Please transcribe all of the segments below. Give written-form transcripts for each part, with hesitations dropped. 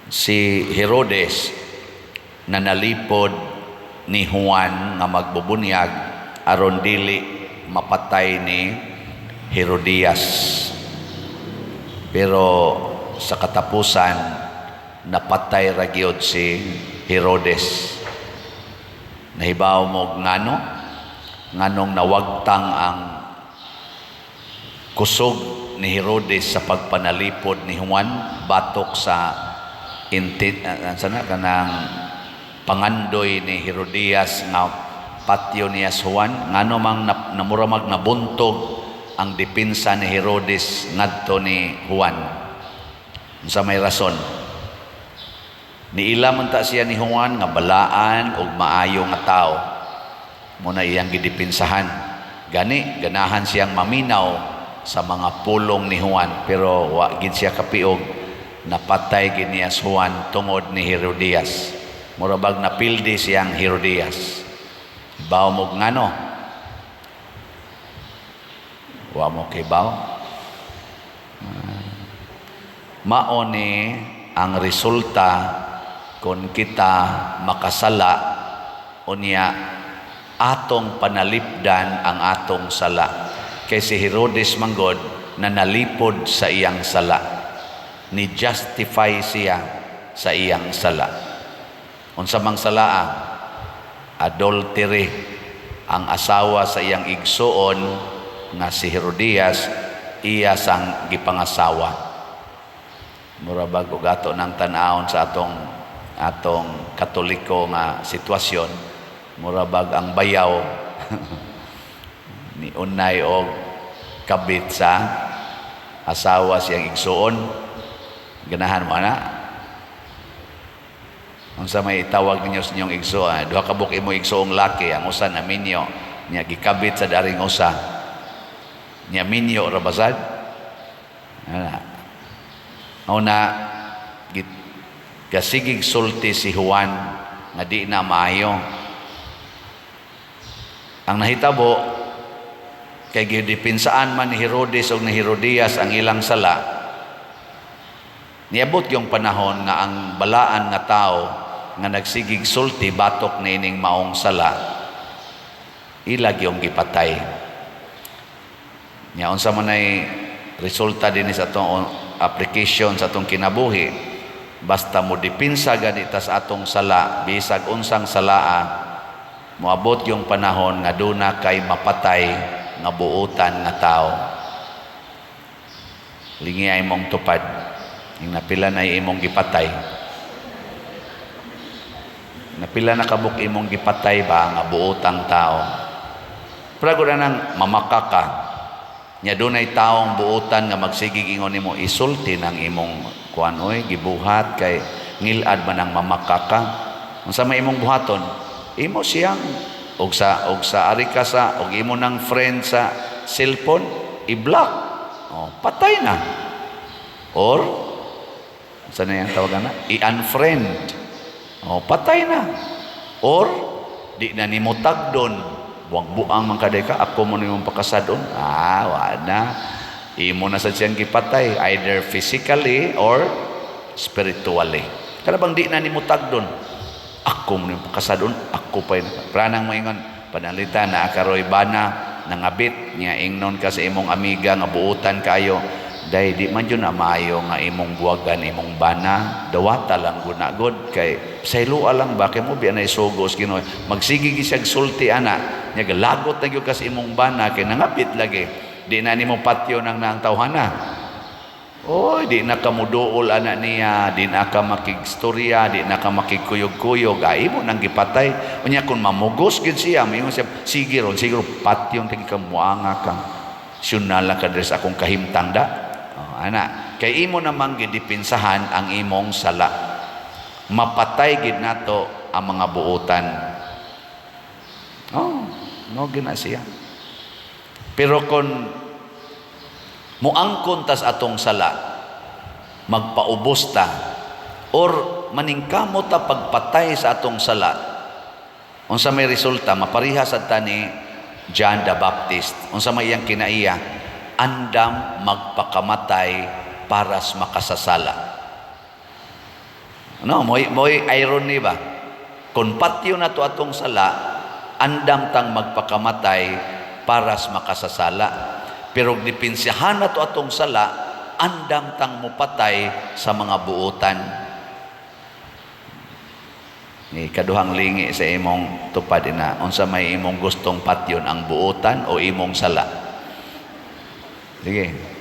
si Herodes na nalipod ni Juan nga magbubunyag aron dili mapatay ni Herodias. Pero sa katapusan napatay ra gyud si Herodes. Nahibaw mo nganong nawagtang ang kusog ni Herodes sa pagpanalipod ni Juan batok sa kanang pangandoy ni Herodias nga patyo niya Juan, ngano mang namuramag nabuntog ang depensa ni Herodes ngadto ni Juan. Sa may rason niila man ta siya ni Juan nga balaan ug maayo nga tao, muna iyang gidepensahan. Ganahan siyang maminaw sa mga pulong ni Juan, pero wa gid siya kapiog, napatay gid niya Juan tungod ni Herodias. Murabag napildi siyang Herodias. Baw mo ngano? Wa mo kibaw? Mao ni ang resulta kung kita makasala unya atong panalipdan ang atong sala. Kay si Herodes manggod na nalipod sa iyang sala, ni justify siya sa iyang sala. Unsa mang salaa? Adultery ang asawa sa iyang igsuon nga si Herodias, iya sang gipangasawa. Murabag og ato nang tan-awon sa atong Katoliko nga sitwasyon, murabag ang bayaw ni unay og kabit sa asawa siyang igsuon. Ganahan mo ana? Unsa may tawag ninyo sa inyong igsuon? Duha ka buk imo igsuong laki, ang usa na minyo, nya gikabit sa daring usa. Nya minyo ra basad? Una kasigig sulti si Juan nga di na maayo. Ang nahitabo kay gidepinsaan man ni Herodes o ni Herodias ang ilang sala, niabot yung panahon nga ang balaan nga tao nga nagsigig sulti batok na ining maong sala, ilag yung gipatay. Nya unsa man ay resulta din sa atong application sa atong kinabuhi, basta mo dipinsa ganita sa atong sala, bisag unsang salaa, moabot yung panahon nga duna kay mapatay nga buutan nga tao. Lingi ay mong tupad yung napila na imong gipatay, napila na kabuk imong gipatay ba nga buotang tao. Prago na nang mamakaka nya dunay taong buotan nga magsigig ingon nimo isulti ng imong kuan oy gibuhat kay ngilad man ang mamakaka. Unsa may imong buhaton? Imo siyang og sa ari ka sa og imo nang friend sa cellphone i-block. Patay na. Or saan na yung tawagan na? I-unfriend. Patay na. Or, di na ni mo tagdon. Buang-buang man kaday ka, ako mo nimong pakasadon. Wala. Imo na sa siyang gipatay, either physically or spiritually. Kada bang di na ni mo tagdon, ako mo nimong pakasadon, ako pa yun. Pranang mo ingon, panalita na karoy bana, nangabit, niya ingnon ka sa imong amiga, nga buutan kayo, dahil di man yun na maayo nga imong buwagan, imong bana, dawata lang gunagod, kay saylua lang ba, kay mo biya na isugos, magsigigi siyag sulti ana, niya galagot na yun ka sa imong bana, kay nangapit lagi, di na ni mo patyo nang tawhana. Di na ka muduol ana niya, di na ka makigstorya, di na ka makikuyog-kuyog, mo nang gipatay. Unya kung mamugos gid siya, mayon siya, sige patyon tagi ka muanga ka. Syunala ka sa akong kahimtang da. Ana, kay imo namang gidipinsahan ang imong sala. Mapatay gid nato ang mga buotan. No gina siya. Pero kung muangkon tas atong sala, magpaubos ta or maningkamot ta pagpatay sa atong sala, unsa may resulta? Maparihas adta ni John the Baptist. Unsa may iyang kinaiya? Andam magpakamatay para sa makasasala. No, mo'y irony ba? Kung patyo na to atong sala, andam tang magpakamatay paras makasasala. Pero dipinsihan na to atong sala, andam tang mupatay sa mga buutan. Ni kaduhang lingi sa imong tupad na unsa may imong gustong patyon, ang buutan o imong sala? Sige.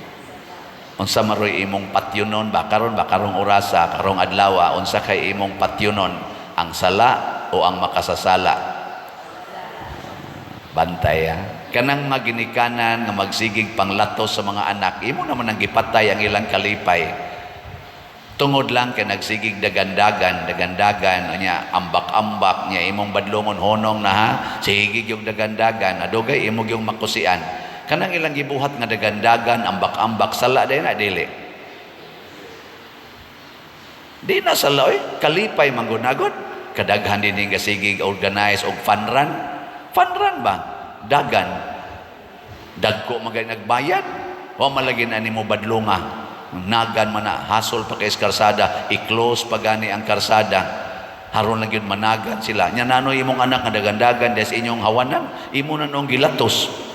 Unsa maroy imong patyonon ba karong orasa, karong adlaw, unsa kay imong patyonon, ang sala o ang makasasala? Bantay kanang maginikanan nga magsigig panglatos sa mga anak, imo naman ang gipatay ang ilang kalipay. Tungod lang kay nagsigig dagandagan nya ambak-ambak nya imong badlongon honong na ha, sigig yung dagandagan, adugay imo yung makusian. Kanang ilang gibuhat nga dagandagan, ambak-ambak, sala day na dili. Di na sala kalipay manggunagod. Kadaghan din nga sigig organize og fun run. Fun run ba? Dagan. Dagko magay nagbayad. Wa malagi na nimo badlonga. Nagan man na hasol pa kay karsada, i-close pa gani ang karsada. Haron lang yun managan sila. Nya nano imong anak nga dagandagan des inyong hawanan, imo na nung gilatos.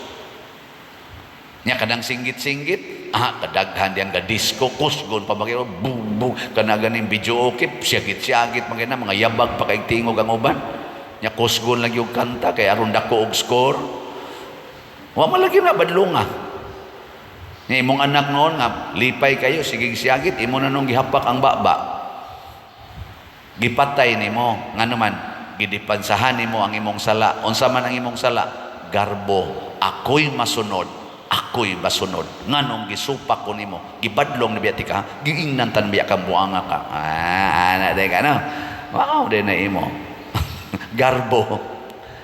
Nya kadang singgit-singgit, kadaghan diyang disco kusgon pa bagay bum kanaganing video okay, syagit-syagit magina mga yabag pa kay tingog ang uban. Nya kusgon lang yung kanta kay aron dako og score. Wa malagi na badlunga. Nya imong anak noon nga lipay kayo sigig syagit, imo na nung gihapak ang baba. Gipatay nimo ngano man gidipansahan nimo ang imong sala. Unsa man ang imong sala? Garbo, ako'y masunod. Ako'y basunod. Nganong gisupak ko nimo, gibadlong na biya ka, giingnan tan biya ka buanga ka. Ana day ka no. Wow, day na imo. Garbo.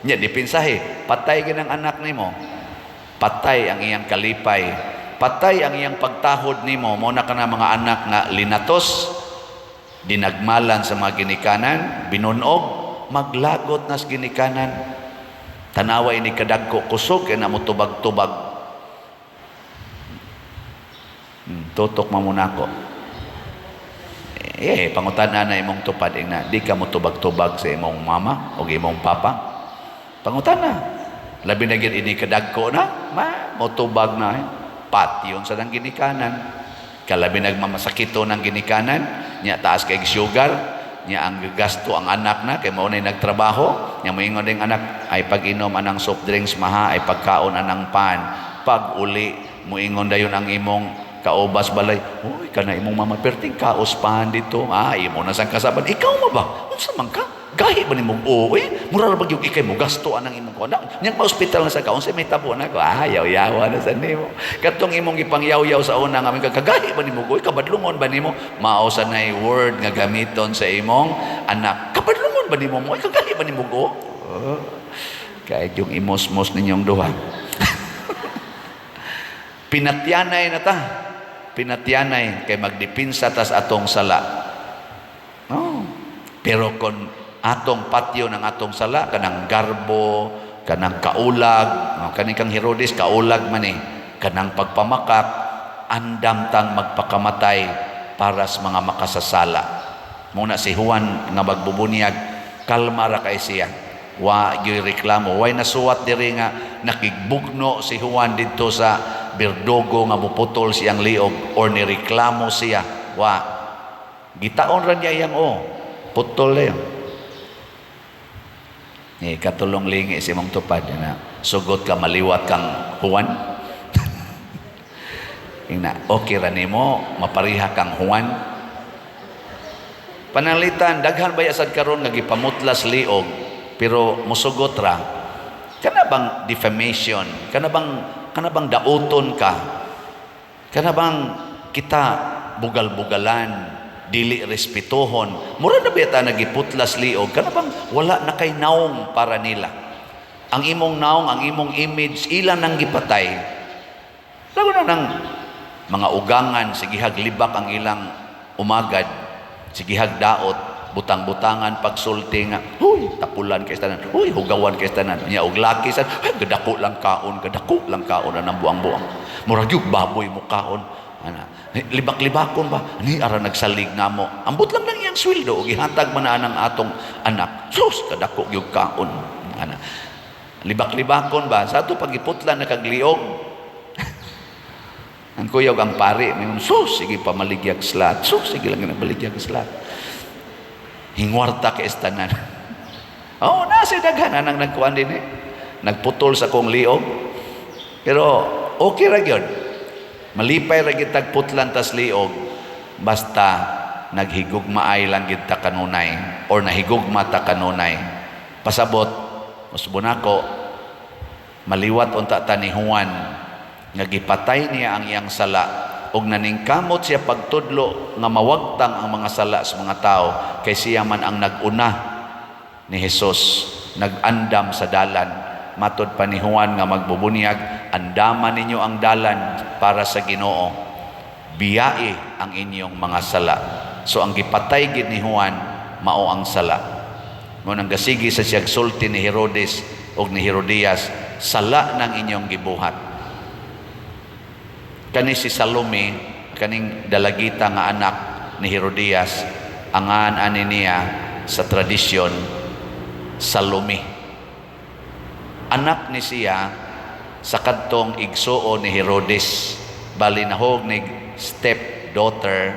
Nya dipinsahe, patay ginang anak nimo. Patay ang iyang kalipay. Patay ang iyang pagtahod nimo. Mo na kana mga anak nga linatos, dinagmalan sa mga ginikanan, binunog, maglagot nas ginikanan. Tanawa ini kadagko kusog kay na mo tubag-tubag. Tutok mamuna ko. Pangutanan na imong tupad na di ka mo tubag-tubag sa imong mama o imong papa. Pangutanan. Labi na gid ini kadagko na, mo tubag na patyon sa nang ginikanan. Kalabi nagmamasakito ng ginikanan, nya taas kay sugar, nya ang gasto ang anak na kay mao nay nagtrabaho, nya moingon ding anak ay pag-inom anang soft drinks maha, ay pagkaon anang pan. Pag uli moingon dayon ang imong kaubas balay, uy, kana imong mama perting kaos pan dito. Imo na sang kasaban. Ikaw mo ba? Unsa man ka? Gahi ba nimong uwi? Mura ra ba gyud ikay mo gasto anang imong kuan? Nyang pa-hospital na sa kaon sa may tabo na ko. Yaw-yawa na sa nimo. Katong imong gipangyaw-yaw sa una nga kagahi ba nimo uy? Kabadlungon ba nimo? Mao sa nay word nga gamiton sa imong anak. Kabadlungon ba nimo mo? Kagahi ba nimo go? Kay yung imos-mos ninyong duha. Pinatyanay na ta. Pinatyanay kay magdipinsa tas atong sala. Pero kung atong patyo ng atong sala, kanang garbo, kanang kaulag, kaning kang Herodes, kaulag man kanang pagpamakak, andam tang magpakamatay para sa mga makasasala. Muna si Juan nga magbubunyag, kalma ra kay siya. Wa gyud reklamo, way nasuwat diri nga nakigbugno si Juan didto sa Berdogo nga muputol siyang liog or nireklamo siya. Wa gitaon ra niya yang putol na yun. Katulong lingi si mong tupad na sugot ka maliwat kang Juan. Okay ra nimo mapariha kang Juan. Panalitan daghan ba sad karon nga gipamutlas liog pero musugot ra. Kana bang defamation? Kana bang dauton ka? Kana bang kita bugal-bugalan, dili respetuhon? Mura na ba nagiputlas liog? Kana bang wala na kay naong para nila? Ang imong naong, ang imong image, ilan nang gipatay? Lago na ng mga ugangan, sigihag libak ang ilang umagad, sigihag daot, butang-butangan pagsulti nga, huy, tapulan kay tanan, huy, hugawan kay tanan, nya og laki sad, gadako lang kaon anang buang-buang. Murag yung baboy mo kaon, libak-libakon ba? Ni ara nagsalig namo. Ambot lang niyang sweldo, gihatag man na ang atong anak. Sus, kadako yung kaon. Ana. Libak-libakon ba? Sa ito pagiputlan na kagliog. Ang kuyaw ang pari, may sus, sige pamaligyag slat. Sus, sige lang nabaligyag slat. Hingwarta ka estanan. Oh, nasa daghan nang nagkuhan din eh. Nagputol sa kong liog. Pero okay ra gyud. Malipay ra gyud tagputlan tas liog basta naghigugmaay lang gyud ta kanunay or nahigugma ta kanunay. Pasabot usbon ako maliwat unta ta ni Juan nga gipatay niya ang iyang sala ug naningkamot siya pagtudlo nga mawagtang ang mga sala sa mga tao kay siya man ang naguna ni Hesus nagandam sa dalan. Matod pa ni Juan nga magbubunyag, andaman ninyo ang dalan para sa Ginoo. Biyai ang inyong mga sala. So ang gipatay gid ni Juan mao ang sala. Ngunang gasigi sa siyag sulti ni Herodes o ni Herodias, sala ng inyong gibuhat. Kani si Salome, kaning dalagita nga anak ni Herodias, angan ani niya sa tradisyon Salome. Anak ni siya sa kadtong igsuo ni Herodes, bali nahog ni stepdaughter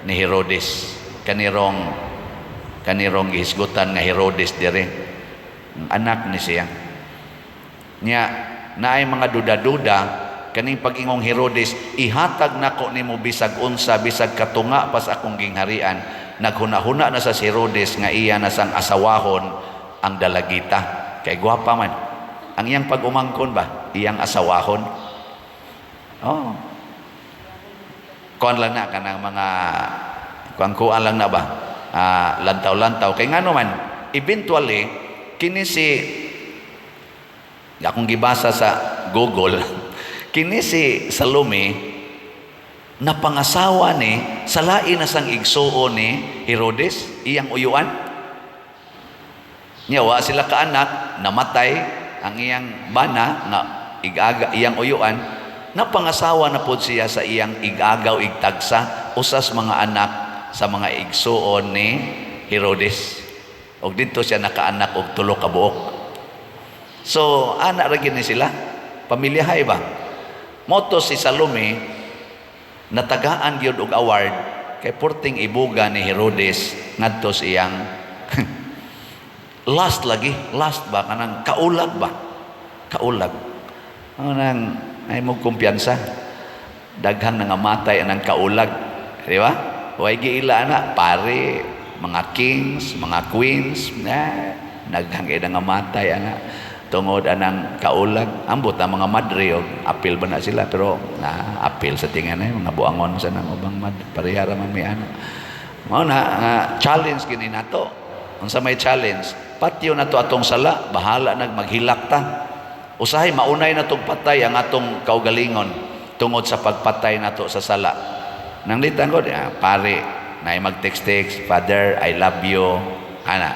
ni Herodes. Kanirong gihisgutan nga Herodes dire. Anak ni siya. Nya naay mga duda-duda kaning pag-ingong Herodes, ihatag nako nimo bisag unsa, bisag katunga pas akong gingharian. Naghuna-huna na sa si Herodes nga iya na sang asawahon ang dalagita. Kay gwapa man. Ang iyang pag-umangkon ba? Iyang asawahon. Oh. Kuan lang na kanang mga kuan lang na ba? Lantaw-lantaw. Kay ngano man, eventually kini si akong gibasa sa Google, kini si Salome napangasawa ni sa lain na sang igsuo ni Herodes, iyang uyuan. Nyawa sila ka anak, namatay ang iyang bana nga iyang uyuan, napangasawa na pod siya sa iyang igagaw igtagsa usas mga anak sa mga igsuon ni Herodes. Og dito siya nakaanak og 3 ka buok. So anak ra gid ni sila, pamilyahay ba? Moto si Salome natagaan gyud og award kay porting ibuga ni Herodes ngadto sa iyang last ba kanang kaulag ba? Kaulag. Nang ay mo kumpiyansa. Daghan nga matay anang kaulag, di ba? Way giila na pare, mga kings, mga queens, daghan kay nga matay ana tungod anang kaulag. Ambot ang mga madre og apil ba na sila pero apil sa tingan ay mga buangon sa nang ubang mad parehara man may ana. Mao na challenge kini nato. Unsa may challenge? Patyo na to atong sala, bahala maghilak ta. Usahay maunay na tong patay ang atong kaugalingon tungod sa pagpatay nato sa sala. Nang litan ko, pare, na mag-text, Father, I love you. Ana.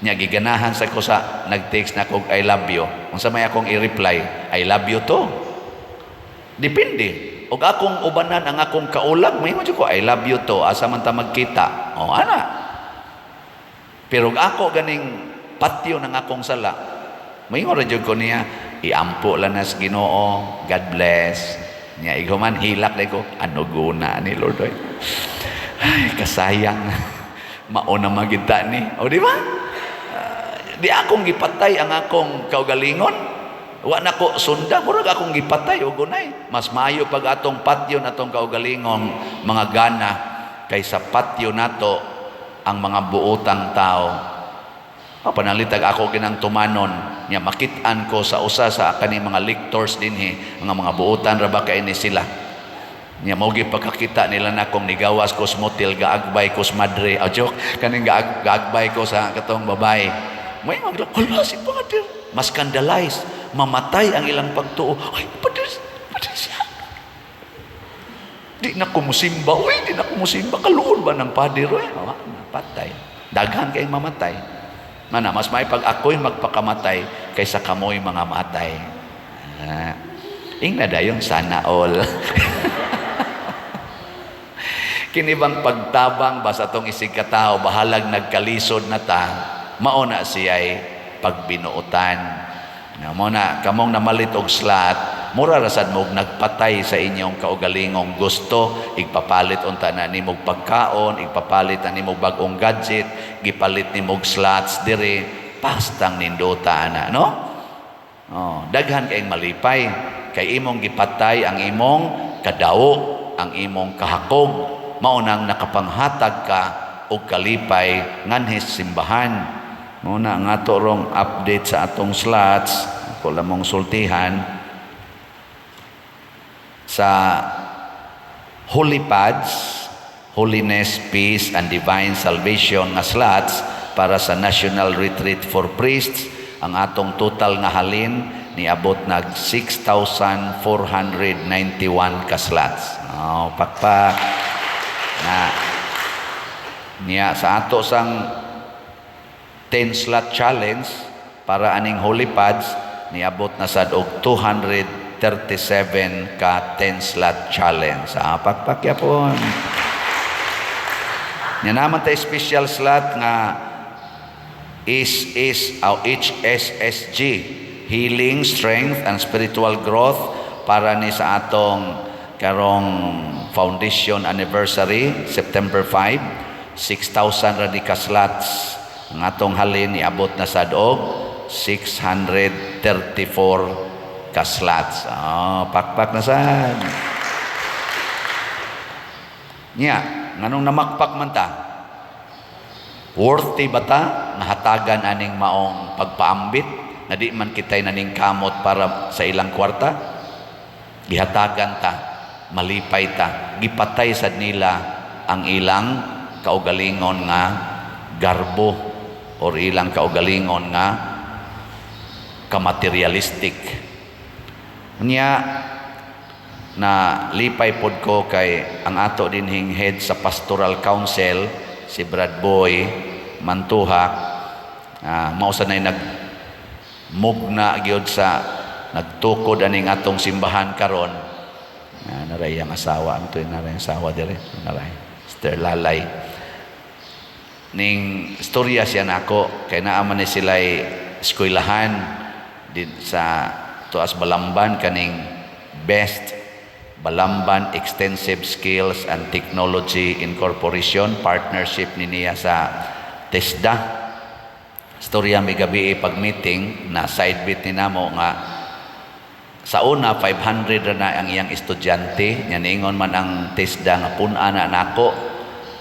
Nya giganahan sa ko sa nag-text na kog I love you. Unsa may akong i-reply, I love you to. Depende. Og akong ubanan ang akong kaulag, may mo ko I love you to asa man ta magkita. O ana. Pero ako ganing patyo ng akong sala, may nga radyo ko niya, iampo lang na sa Ginoo, God bless. Niya, iguman, hilak na ko, ano guna ni Lord? Ay, kasayang, mauna magita ni. O di ba? Di akong gipatay ang akong kaugalingon. Wa na ko sunda, murag akong gipatay o gunay. Mas maayo pag atong patyo na atong kaugalingon, mga gana, kaysa patyo nato, ang mga buotang tao. Panalitag ako ginang tumanon niya makitaan ko sa usa sa kani mga lectors dinhi mga buotan ra ba kay ni sila niya mogi pagkakita nila na kung nigawas ko sa motel gaagbay ko sa madre joke kaning gaagbay ko sa katong babae may magla si Pader mas scandalize mamatay ang ilang pagtuo ay Pader siya di na kumusimba di na kumusimba kaluon ba ng Pader patay. Daghan kay mamatay. Mana mas may pag ako'y magpakamatay kaysa kamoy mga matay. Ingna dayon sana all. Kinibang pagtabang basta tong isig katao bahalag nagkalisod na ta, mauna siya'y pagbinuotan. Muna kamong namalit og slot, mura rasad mo nagpatay sa inyong kaugalingong gusto, igpapalit unta na nimog pagkaon, igpapalit na nimog bagong gadget, gipalit nimog slots dire, pastang ninduta na, no? Daghan kayong malipay, kay imong gipatay ang imong kadaog, ang imong kahakog, maunang nakapanghatag ka og kalipay nganhis simbahan. Muna nga rong update sa atong slots, ako lamang sultihan sa Holy Pads, Holiness, Peace, and Divine Salvation nga slots para sa National Retreat for Priests. Ang atong total nga halin niabot nag 6,491 ka slots. Pakpak na niya sa ato sang 10 slot challenge para aning Holy Pads niabot na sad og 237 ka 10 slot challenge. Pakpakya po. Nya naman tay special slot nga HSSG, Healing, Strength, and Spiritual Growth para ni sa atong karong foundation anniversary, September 5, 6,000 ra di ka slots. Ang atong halin niabot na sad og 634 ka slots. Pakpak na sad. Nya, nganong namakpak man ta? Worthy ba ta nga hatagan aning maong pagpaambit na di man kitay naning kamot para sa ilang kwarta? Gihatagan ta, malipay ta, gipatay sad nila ang ilang kaugalingon nga garbo or ilang kaugalingon nga kamaterialistic. Nya na lipay pod ko kay ang ato dinhing head sa Pastoral Council si Brad Boy Mantuha, mao sanay nagmugna gyud sa nagtukod aning atong simbahan karon. Naray ang asawa, ang tuwin naray ang asawa dire, naray Sister Lalay. Ning istorya siya nako kay naaman ni sila'y eskwelahan din sa tuas Balamban kaning Best Balamban Extensive Skills and Technology Incorporation partnership niya sa TESDA. Istorya may gabi pag-meeting na side bit ni namo nga sa una 500 na ang iyang estudyante nya niingon man ang TESDA nga pun-a na nako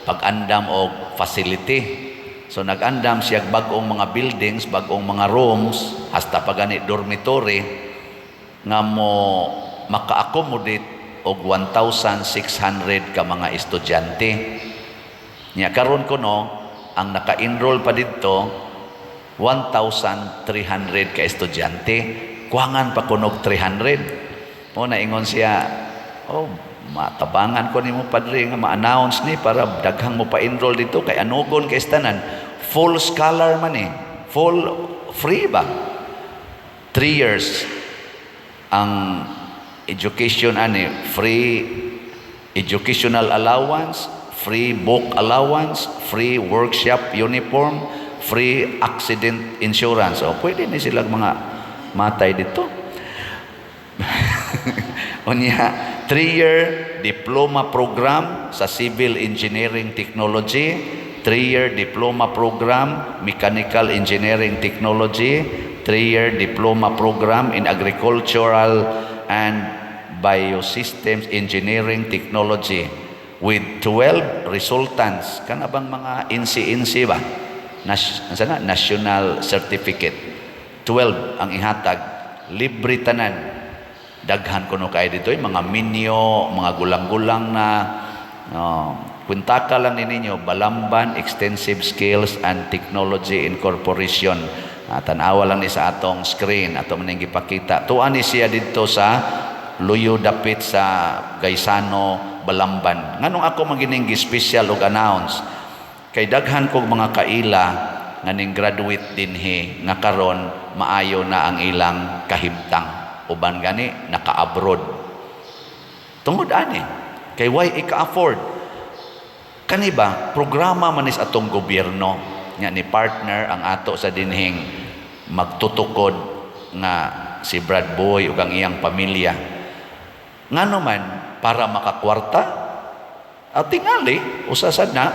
pag-andam og facility. So nag-andam siya bag-ong mga buildings, bag-ong mga rooms, hasta pagani dormitory nga mo maka-accommodate og 1,600 ka mga estudyante. Nya karon kuno ang naka-enroll pa didto 1,300 ka estudyante. Kuwangan pa kunog 300. Mo na ingon siya, matabangan ko nimo padre nga ma-announce ni para daghang mo pa-enroll dito kay anugon kay tanan full scholar man full free ba 3 years ang education free educational allowance, free book allowance, free workshop uniform, free accident insurance. Pwede ni sila mga matay dito. Unya 3-year diploma program sa Civil Engineering Technology, 3-year diploma program Mechanical Engineering Technology, 3-year diploma program in Agricultural and Biosystems Engineering Technology with 12 resultants. Kana bang mga INSI ba? National Certificate. 12 ang ihatag. Libre tanan. Daghan kuno kay dito mga minyo, mga gulang-gulang na kuntaka lang ninyo Balamban Extensive Skills and Technology Incorporation. Tanawa lang ni sa atong screen ato man ning gipakita. Tuan ni siya dito sa Luyo dapit sa Gaisano, Balamban. Nganong ako magining gi-special og announce kay daghan kog mga kaila nga ning graduate dinhi nga karon maayo na ang ilang kahimtang. Uban gani naka-abroad. Tungod ani kay why ika-afford Kaniba, programa manis atong gobyerno nga ni partner ang ato sa dinhing magtutukod nga si Brad Boy ug ang iyang pamilya. Ngano man para makakwarta at tingali usasad na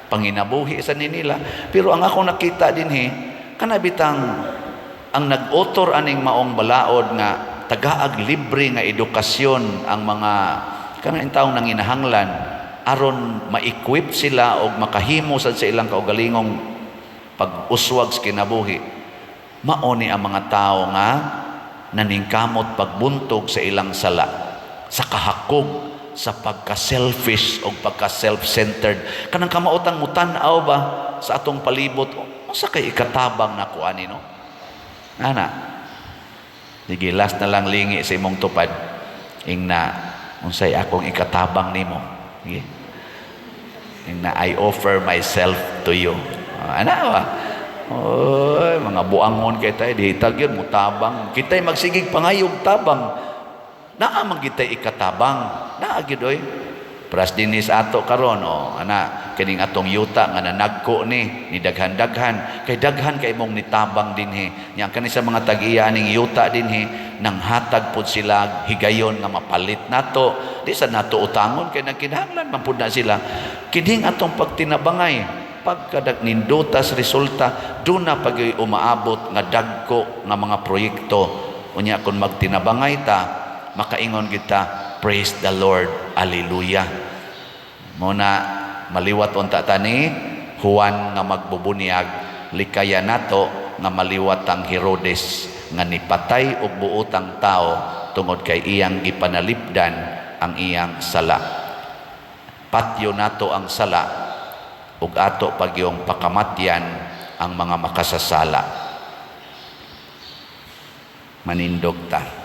panginabuhi sa nila. Pero ang ako nakita dinhi kanabitang ang nag-author aning maong balaod nga tagaag libre nga edukasyon ang mga kanang taong nanginahanglan aron ma-equip sila o makahimo sa ilang kaugalingong pag-uswag sa kinabuhi. Maoni ang mga tao nga naningkamot pagbuntog sa ilang sala, sa kahakog, sa pagka-selfish o pagka-self-centered. Kanang kamautang mutan-aw ba sa atong palibot, sa kay ikatabang na kuani, no? Ana, sige, last na lang lingi sa imong tupad. Ingna, unsay akong ikatabang nimo. Sige. Ingna, I offer myself to you. Ana ba? Oy, mga buangon kay tayo, dihitag yun, mutabang. Kita'y magsigig pangayog tabang. Naamang kita'y ikatabang. Naagid, oy. Pras dinis ato karon ana kining atong yuta nga nanagko ni daghan-daghan kay daghan kay mong nitabang dinhi nya kani sa mga tag-iya ning yuta dinhi nang hatag pud sila higayon nga mapalit nato di sa nato utangon kay nagkinahanglan man pud na sila kining atong pagtinabangay pagkadag nindutas resulta do na pag umaabot nga dagko nga mga proyekto unya kun magtinabangay ta makaingon kita praise the Lord, hallelujah. Muna maliwat unta tani Juan nga magbubunyag likaya nato nga maliwat ang Herodes nga nipatay og buotang tao tungod kay iyang gipanalipdan ang iyang sala. Patyo nato ang sala ug ato pagyong pakamatyan ang mga makasasala. Manindog ta.